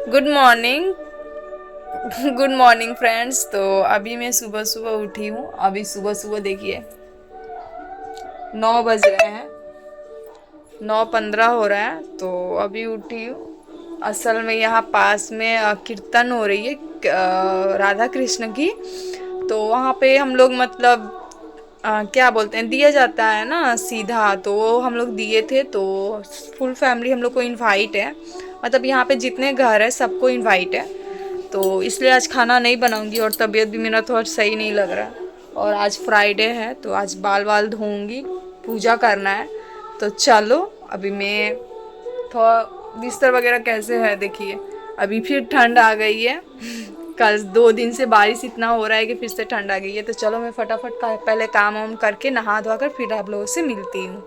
Good morning. Good morning friends. तो अभी मैं सुबह सुबह उठी हूँ। अभी सुबह सुबह देखिए 9 बज रहे हैं, 9:15 हो रहा है। तो अभी उठी हूँ। असल में यहाँ पास में कीर्तन हो रही है राधा कृष्ण की। तो वहाँ पे हम लोग मतलब क्या बोलते हैं, दिया जाता है ना सीधा, तो वो हम लोग दिए थे। तो फुल फैमिली हम लोग को इनवाइट है, मतलब यहाँ पे जितने घर है सबको इनवाइट है। तो इसलिए आज खाना नहीं बनाऊंगी और तबीयत भी मेरा थोड़ा सही नहीं लग रहा। और आज फ्राइडे है तो आज बाल बाल धोऊंगी, पूजा करना है। तो चलो अभी मैं थोड़ा बिस्तर वगैरह कैसे है देखिए। अभी फिर ठंड आ गई है। कल 2 दिन से बारिश इतना हो रहा है कि फिर से ठंड आ गई है। तो चलो मैं फटाफट पहले काम वाम करके नहा धोआ कर फिर आप लोगों से मिलती हूँ।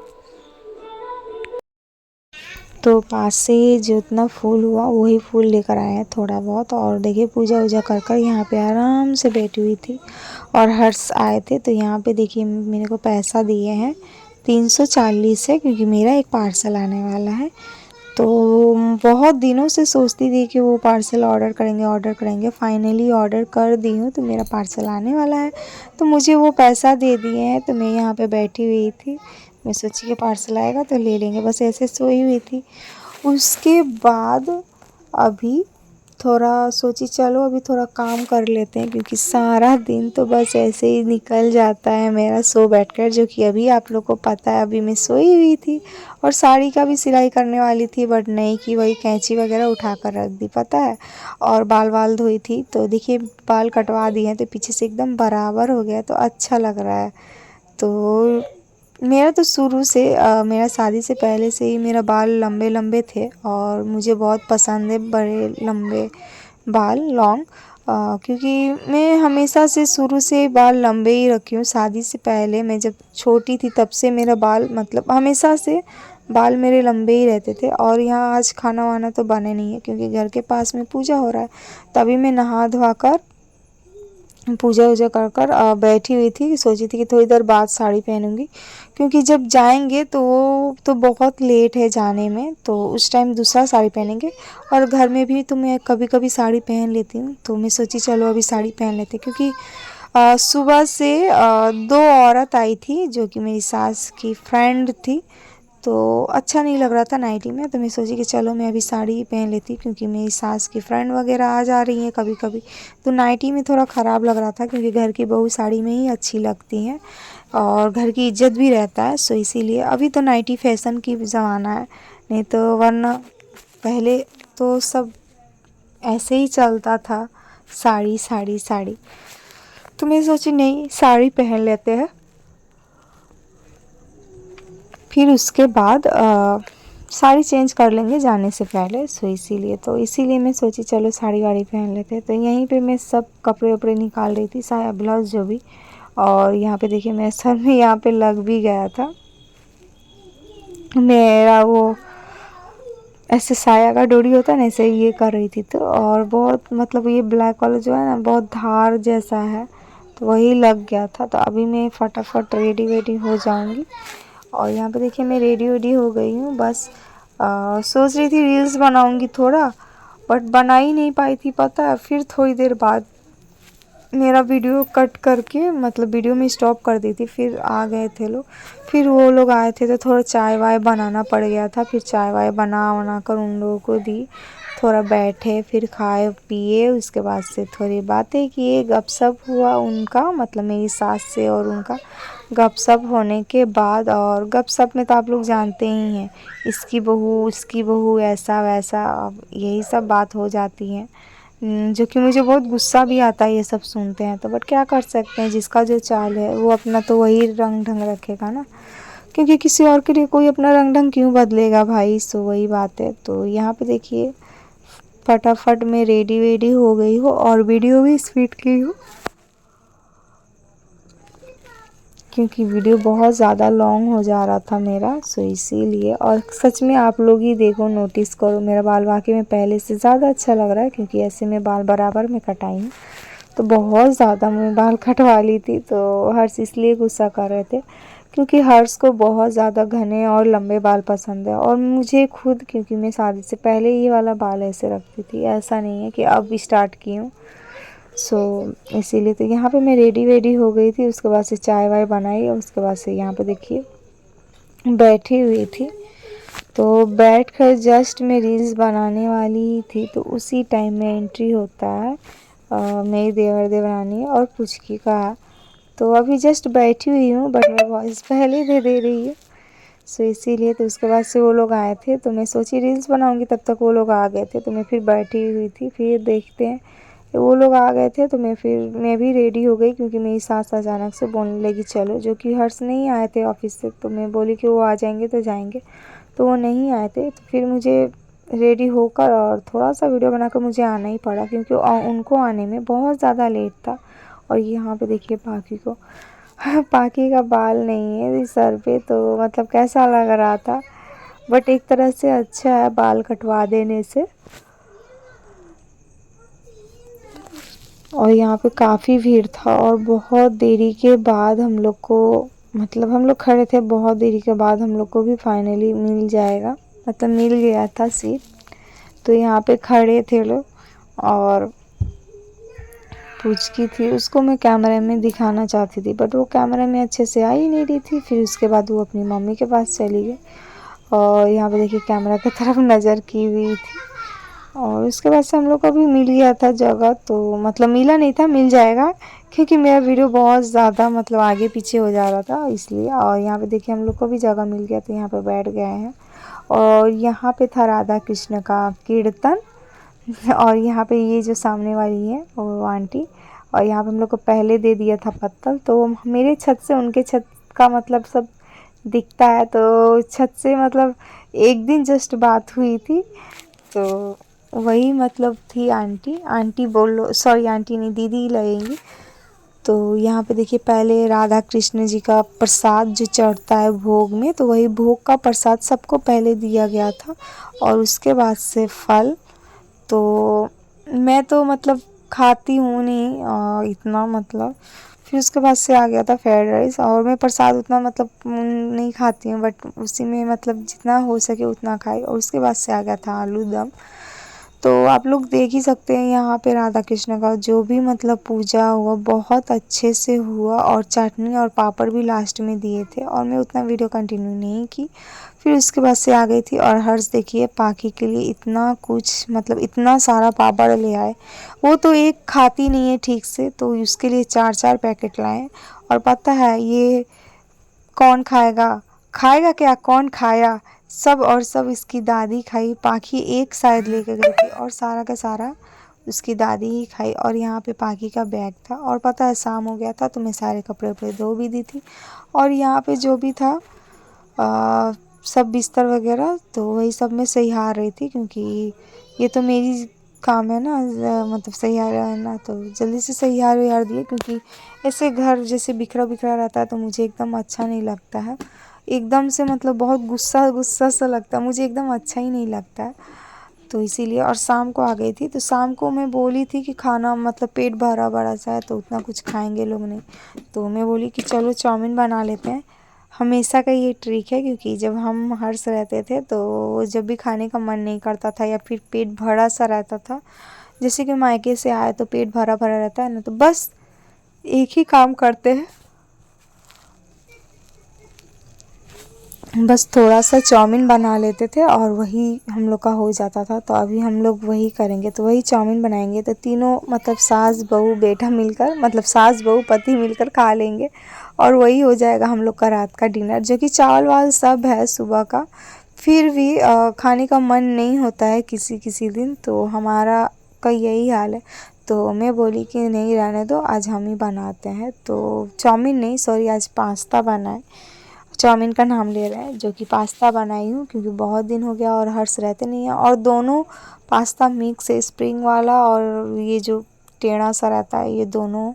तो पास से जितना फूल हुआ वही फूल लेकर आए हैं थोड़ा बहुत। और देखिए पूजा वूजा कर कर यहाँ पे आराम से बैठी हुई थी। और हर्ष आए थे तो यहाँ पे देखिए मेरे को पैसा दिए हैं 340 है, क्योंकि मेरा एक पार्सल आने वाला है। तो बहुत दिनों से सोचती थी कि वो पार्सल ऑर्डर करेंगे, फाइनली ऑर्डर कर दी हूँ तो मेरा पार्सल आने वाला है। तो मुझे वो पैसा दे दिए हैं तो मैं यहाँ पे बैठी हुई थी। मैं सोची कि पार्सल आएगा तो ले लेंगे, बस ऐसे सोई हुई थी। उसके बाद अभी थोड़ा सोची चलो अभी थोड़ा काम कर लेते हैं, क्योंकि सारा दिन तो बस ऐसे ही निकल जाता है मेरा सो बैठकर, जो कि अभी आप लोग को पता है अभी मैं सोई हुई थी। और साड़ी का भी सिलाई करने वाली थी बट नहीं की, वही कैंची वगैरह उठा कर रख दी पता है। और बाल वाल धोई थी तो देखिए बाल कटवा दिए हैं तो पीछे से एकदम बराबर हो गया तो अच्छा लग रहा है। तो मेरा तो शुरू से मेरा शादी से पहले से ही मेरा बाल लंबे लंबे थे और मुझे बहुत पसंद है बड़े लंबे बाल लॉन्ग। क्योंकि मैं हमेशा से शुरू से बाल लंबे ही रखी हूँ। शादी से पहले मैं जब छोटी थी तब से मेरा बाल मतलब हमेशा से बाल मेरे लंबे ही रहते थे। और यहाँ आज खाना वाना तो बने नहीं है क्योंकि घर के पास में पूजा हो रहा है। तभी मैं नहा धोवा कर पूजा वूजा कर कर बैठी हुई थी, सोची थी कि थोड़ी देर बाद साड़ी पहनूंगी, क्योंकि जब जाएंगे तो तो बहुत लेट है जाने में, तो उस टाइम दूसरा साड़ी पहनेंगे। और घर में भी तो मैं कभी कभी साड़ी पहन लेती हूँ, तो मैं सोची चलो अभी साड़ी पहन लेते, क्योंकि सुबह से दो औरत आई थी जो कि मेरी सास की फ्रेंड थी। तो अच्छा नहीं लग रहा था नाइटी में, तो मैं सोची कि चलो मैं अभी साड़ी ही पहन लेती, क्योंकि मेरी सास की फ्रेंड वगैरह आ जा रही हैं कभी कभी। तो नाइटी में थोड़ा ख़राब लग रहा था, क्योंकि घर की बहू साड़ी में ही अच्छी लगती हैं और घर की इज्जत भी रहता है। सो इसीलिए अभी तो नाइटी फैशन की ज़माना है, नहीं तो वरना पहले तो सब ऐसे ही चलता था, साड़ी साड़ी साड़ी। तो मैं सोची नहीं साड़ी पहन लेते हैं। फिर उसके बाद साड़ी चेंज कर लेंगे जाने से पहले। सो इसीलिए मैं सोची चलो साड़ी वाड़ी पहन लेते हैं। तो यहीं पे मैं सब कपड़े वपड़े निकाल रही थी, साया ब्लाउज़ जो भी। और यहाँ पे देखिए मेरे सर में यहाँ पे लग भी गया था मेरा वो ऐसे साया का डोरी होता है ना, ऐसे ये कर रही थी। तो और बहुत मतलब ये ब्लैक वाला जो है ना बहुत धार जैसा है, तो वही लग गया था। तो अभी मैं फटाफट रेडी वेडी हो जाऊंगी। और यहाँ पे देखिए मैं रेडी वेडी हो गई हूँ, बस सोच रही थी रील्स बनाऊंगी थोड़ा, बट बना ही नहीं पाई थी पता है। फिर थोड़ी देर बाद मेरा वीडियो कट करके मतलब वीडियो में स्टॉप कर दी थी, फिर आ गए थे लोग। फिर वो लोग आए थे तो थोड़ा चाय वाय बनाना पड़ गया था, फिर चाय वाय बना कर उन लोगों को दी। थोड़ा बैठे फिर खाए पिए, उसके बाद से थोड़ी बातें किए, गपशप हुआ उनका मतलब मेरी सास से और उनका। गपशप होने के बाद और गपशप में तो आप लोग जानते ही हैं, इसकी बहू उसकी बहू ऐसा वैसा अब यही सब बात हो जाती है। जो कि मुझे बहुत गुस्सा भी आता है ये सब सुनते हैं तो, बट क्या कर सकते हैं, जिसका जो चाल है वो अपना तो वही रंग ढंग रखेगा ना, क्योंकि किसी और के लिए कोई अपना रंग ढंग क्यों बदलेगा भाई। सो वही बात है। तो यहाँ पे देखिए फटाफट मैं रेडी वेडी हो गई हूँ और वीडियो भी स्पीड की हूँ, क्योंकि वीडियो बहुत ज़्यादा लॉन्ग हो जा रहा था मेरा। सो इसीलिए, और सच में आप लोग ही देखो नोटिस करो मेरा बाल वाकई में पहले से ज़्यादा अच्छा लग रहा है, क्योंकि ऐसे में बाल बराबर में कटाई हूँ। तो बहुत ज़्यादा मैं बाल कटवा ली थी, तो हर्ष इसलिए गुस्सा कर रहे थे क्योंकि हर्ष को बहुत ज़्यादा घने और लंबे बाल पसंद है, और मुझे खुद, क्योंकि मैं शादी से पहले ये वाला बाल ऐसे रखती थी, ऐसा नहीं है कि अब स्टार्ट की हूँ। इसीलिए तो यहाँ पे मैं रेडी वेडी हो गई थी, उसके बाद से चाय वाय बनाई, और उसके बाद से यहाँ पे देखिए बैठी हुई थी। तो बैठ कर जस्ट मैं रील्स बनाने वाली ही थी, तो उसी टाइम में एंट्री होता है मेरी देवर देवरानी और पुचकी का। तो अभी जस्ट बैठी हुई हूँ, बट मैं वॉइस पहले दे रही हूँ। इसीलिए तो उसके बाद से वो लोग आए थे, तो मैं सोची रील्स बनाऊंगी, तब तक वो लोग आ गए थे, तो मैं फिर बैठी हुई थी। फिर देखते हैं, वो लोग आ गए थे, तो मैं भी रेडी हो गई, क्योंकि मेरी सास अचानक से बोलने लगी चलो, जो कि हर्ष नहीं आए थे ऑफिस से, तो मैं बोली कि वो आ जाएंगे तो जाएंगे, तो वो नहीं आए थे। तो फिर मुझे रेडी होकर और थोड़ा सा वीडियो बनाकर मुझे आना ही पड़ा, क्योंकि उनको आने में बहुत ज़्यादा लेट था। और यहाँ पे देखिए पाखी को पाखी का बाल नहीं है सर पे, तो मतलब कैसा लग रहा था, बट एक तरह से अच्छा है बाल कटवा देने से। और यहाँ पे काफ़ी भीड़ था, और बहुत देरी के बाद हम लोग को, मतलब हम लोग खड़े थे, बहुत देरी के बाद हम लोग को भी फाइनली मिल जाएगा, मतलब मिल गया था सीट। तो यहाँ पे खड़े थे लोग, और पुचकी थी, उसको मैं कैमरे में दिखाना चाहती थी, बट वो कैमरे में अच्छे से आ ही नहीं रही थी। फिर उसके बाद वो अपनी मम्मी के पास चली गई, और यहाँ पे देखिए कैमरा की तरफ नज़र की हुई थी। और उसके बाद से हम लोग को भी मिल गया था जगह, तो मतलब मिला नहीं था, मिल जाएगा, क्योंकि मेरा वीडियो बहुत ज़्यादा मतलब आगे पीछे हो जा रहा था इसलिए। और यहाँ पे देखिए हम लोग को भी जगह मिल गया, तो यहाँ पे बैठ गए हैं। और यहाँ पे था राधा कृष्ण का कीर्तन। और यहाँ पे ये जो सामने वाली है वो आंटी, और यहाँ पे हम लोग को पहले दे दिया था पत्तल, तो मेरे छत से उनके छत का मतलब सब दिखता है, तो छत से मतलब एक दिन जस्ट बात हुई थी, तो वही मतलब थी आंटी। आंटी बोलो, सॉरी आंटी नहीं, दीदी लगेंगी। तो यहाँ पे देखिए पहले राधा कृष्ण जी का प्रसाद जो चढ़ता है भोग में, तो वही भोग का प्रसाद सबको पहले दिया गया था, और उसके बाद से फल। तो मैं तो मतलब खाती हूँ नहीं इतना, मतलब फिर उसके बाद से आ गया था फ्राइड राइस, और मैं प्रसाद उतना मतलब नहीं खाती हूँ, बट उसी में मतलब जितना हो सके उतना खाई। और उसके बाद से आ गया था आलू दम। तो आप लोग देख ही सकते हैं यहाँ पे राधा कृष्ण का जो भी मतलब पूजा हुआ बहुत अच्छे से हुआ, और चटनी और पापड़ भी लास्ट में दिए थे, और मैं उतना वीडियो कंटिन्यू नहीं की। फिर उसके बाद से आ गई थी, और हर्ष देखिए पाखी के लिए इतना कुछ मतलब इतना सारा पापड़ ले आए। वो तो एक खाती नहीं है ठीक से, तो उसके लिए 4-4 पैकेट लाए। और पता है ये कौन खाएगा, खाएगा क्या, कौन खाया, सब, और सब इसकी दादी खाई। पाखी एक शायद लेके गई थी, और सारा का सारा उसकी दादी ही खाई। और यहाँ पे पाखी का बैग था, और पता है शाम हो गया था, तो मैं सारे कपड़े वपड़े धो भी दी थी। और यहाँ पे जो भी था सब बिस्तर वगैरह, तो वही सब मैं सहिया रही थी, क्योंकि ये तो मेरी काम है ना, मतलब सहिया रहना, तो जल्दी से सहिया यार दिए, क्योंकि ऐसे घर जैसे बिखरा बिखरा रहता है तो मुझे एकदम अच्छा नहीं लगता है, एकदम से मतलब बहुत गुस्सा गुस्सा सा लगता है मुझे, एकदम अच्छा ही नहीं लगता है। तो इसीलिए, और शाम को आ गई थी, तो शाम को मैं बोली थी कि खाना मतलब पेट भरा बड़ा सा है, तो उतना कुछ खाएंगे लोग नहीं, तो मैं बोली कि चलो चाउमीन बना लेते हैं। हमेशा का ये ट्रिक है, क्योंकि जब हम हर्ष रहते थे तो जब भी खाने का मन नहीं करता था, या फिर पेट भरा सा रहता था, जैसे कि मायके से आए तो पेट भरा भरा रहता है ना, तो बस एक ही काम करते हैं, बस थोड़ा सा चाउमीन बना लेते थे, और वही हम लोग का हो जाता था। तो अभी हम लोग वही करेंगे, तो वही चाउमीन बनाएंगे, तो तीनों मतलब सास बहू बेटा मिलकर, मतलब सास बहू पति मिलकर खा लेंगे, और वही हो जाएगा हम लोग का रात का डिनर, जो कि चावल वाल सब है सुबह का। फिर भी खाने का मन नहीं होता है किसी किसी दिन, तो हमारा का यही हाल है। तो मैं बोली कि नहीं रहने दो, आज हम ही बनाते हैं। तो चाउमीन नहीं, सॉरी, आज पास्ता बनाए, चाउमीन का नाम ले रहे हैं, जो कि पास्ता बनाई हूँ, क्योंकि बहुत दिन हो गया और हर्ष रहते नहीं है। और दोनों पास्ता मिक्स है, स्प्रिंग वाला और ये जो टेढ़ा सा रहता है, ये दोनों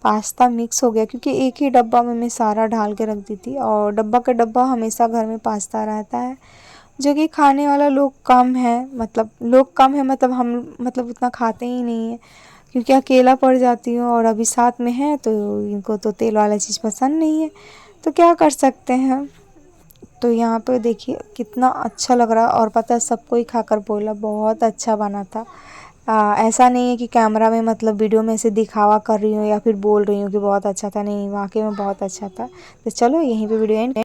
पास्ता मिक्स हो गया, क्योंकि एक ही डब्बा में मैं सारा डाल के रख दी थी, और डब्बा का डब्बा हमेशा घर में पास्ता रहता है, जो कि खाने वाला लोग कम है, मतलब लोग कम है, मतलब हम मतलब उतना खाते ही नहीं है, क्योंकि अकेला पड़ जाती हूँ, और अभी साथ में है तो इनको तो तेल वाला चीज़ पसंद नहीं है। तो क्या कर सकते हैं। तो यहाँ पे देखिए कितना अच्छा लग रहा है, और पता है सबको ही खाकर बोला बहुत अच्छा बना था। ऐसा नहीं है कि कैमरा में मतलब वीडियो में से दिखावा कर रही हूँ या फिर बोल रही हूँ कि बहुत अच्छा था, नहीं वाकई में बहुत अच्छा था। तो चलो यहीं पे वीडियो एंड